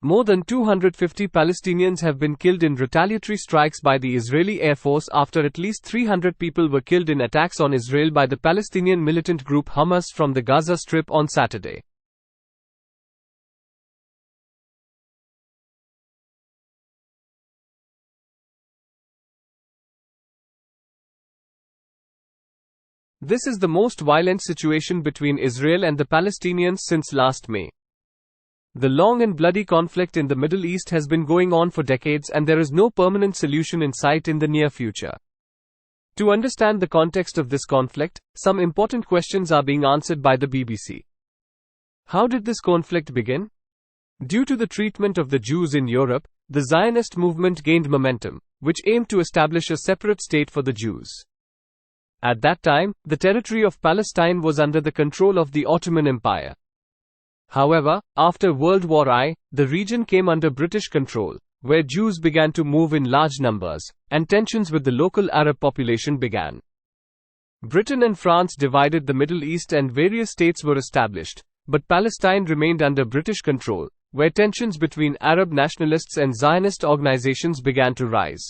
More than 250 Palestinians have been killed in retaliatory strikes by the Israeli Air Force after at least 300 people were killed in attacks on Israel by the Palestinian militant group Hamas from the Gaza Strip on Saturday. This is the most violent situation between Israel and the Palestinians since last May. The long and bloody conflict in the Middle East has been going on for decades, and there is no permanent solution in sight in the near future. To understand the context of this conflict, some important questions are being answered by the BBC. How did this conflict begin? Due to the treatment of the Jews in Europe, the Zionist movement gained momentum, which aimed to establish a separate state for the Jews. At that time, the territory of Palestine was under the control of the Ottoman Empire. However, after World War I, the region came under British control, where Jews began to move in large numbers, and tensions with the local Arab population began. Britain and France divided the Middle East and various states were established, but Palestine remained under British control, where tensions between Arab nationalists and Zionist organizations began to rise.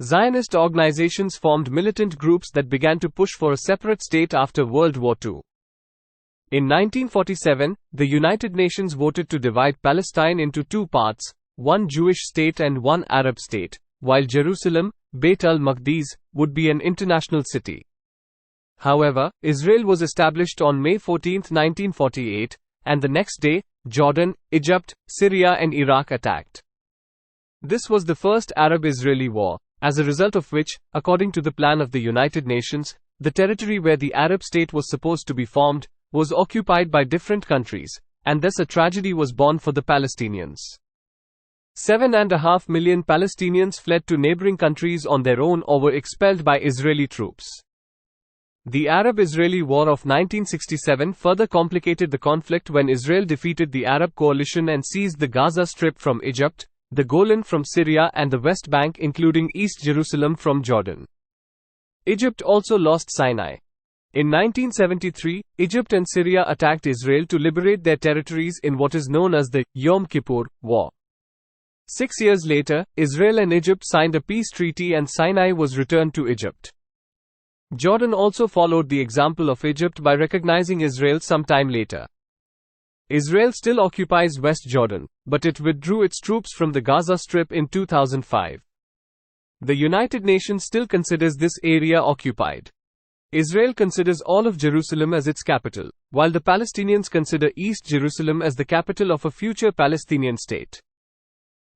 Zionist organizations formed militant groups that began to push for a separate state after World War II. In 1947, the United Nations voted to divide Palestine into two parts, one Jewish state and one Arab state, while Jerusalem, Beit al-Maqdis, would be an international city. However, Israel was established on May 14, 1948, and the next day, Jordan, Egypt, Syria and Iraq attacked. This was the first Arab-Israeli war, as a result of which, according to the plan of the United Nations, the territory where the Arab state was supposed to be formed was occupied by different countries, and thus a tragedy was born for the Palestinians. 7.5 million Palestinians fled to neighboring countries on their own or were expelled by Israeli troops. The Arab-Israeli War of 1967 further complicated the conflict when Israel defeated the Arab coalition and seized the Gaza Strip from Egypt, the Golan from Syria and the West Bank including East Jerusalem from Jordan. Egypt also lost Sinai. In 1973, Egypt and Syria attacked Israel to liberate their territories in what is known as the Yom Kippur War. 6 years later, Israel and Egypt signed a peace treaty and Sinai was returned to Egypt. Jordan also followed the example of Egypt by recognizing Israel some time later. Israel still occupies West Jordan, but it withdrew its troops from the Gaza Strip in 2005. The United Nations still considers this area occupied. Israel considers all of Jerusalem as its capital, while the Palestinians consider East Jerusalem as the capital of a future Palestinian state.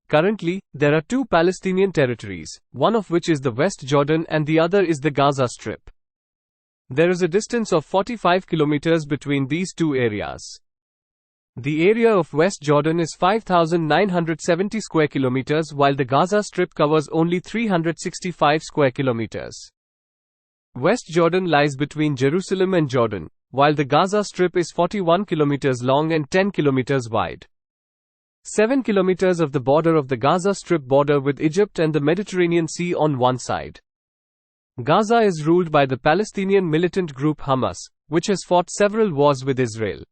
Currently, there are two Palestinian territories, one of which is the West Jordan and the other is the Gaza Strip. There is a distance of 45 kilometers between these two areas. The area of West Jordan is 5,970 square kilometers while the Gaza Strip covers only 365 square kilometers. West Jordan lies between Jerusalem and Jordan, while the Gaza Strip is 41 kilometers long and 10 kilometers wide. 7 kilometers of the border of the Gaza Strip border with Egypt and the Mediterranean Sea on one side. Gaza is ruled by the Palestinian militant group Hamas, which has fought several wars with Israel.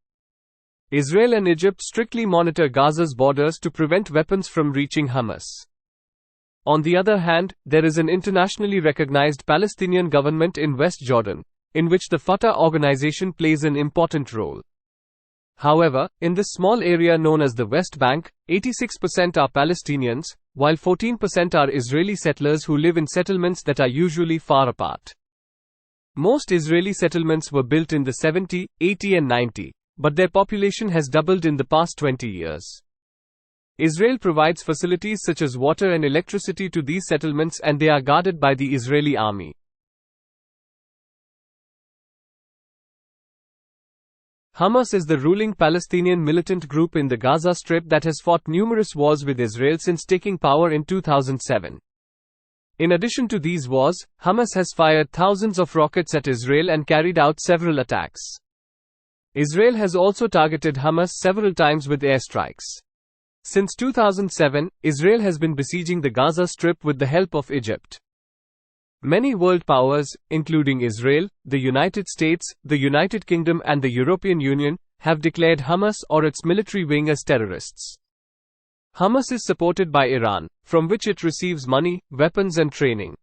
Israel and Egypt strictly monitor Gaza's borders to prevent weapons from reaching Hamas. On the other hand, there is an internationally recognized Palestinian government in West Jordan, in which the Fatah organization plays an important role. However, in this small area known as the West Bank, 86% are Palestinians, while 14% are Israeli settlers who live in settlements that are usually far apart. Most Israeli settlements were built in the 70s, 80s and 90s, but their population has doubled in the past 20 years. Israel provides facilities such as water and electricity to these settlements and they are guarded by the Israeli army. Hamas is the ruling Palestinian militant group in the Gaza Strip that has fought numerous wars with Israel since taking power in 2007. In addition to these wars, Hamas has fired thousands of rockets at Israel and carried out several attacks. Israel has also targeted Hamas several times with airstrikes. Since 2007, Israel has been besieging the Gaza Strip with the help of Egypt. Many world powers, including Israel, the United States, the United Kingdom and the European Union, have declared Hamas or its military wing as terrorists. Hamas is supported by Iran, from which it receives money, weapons and training.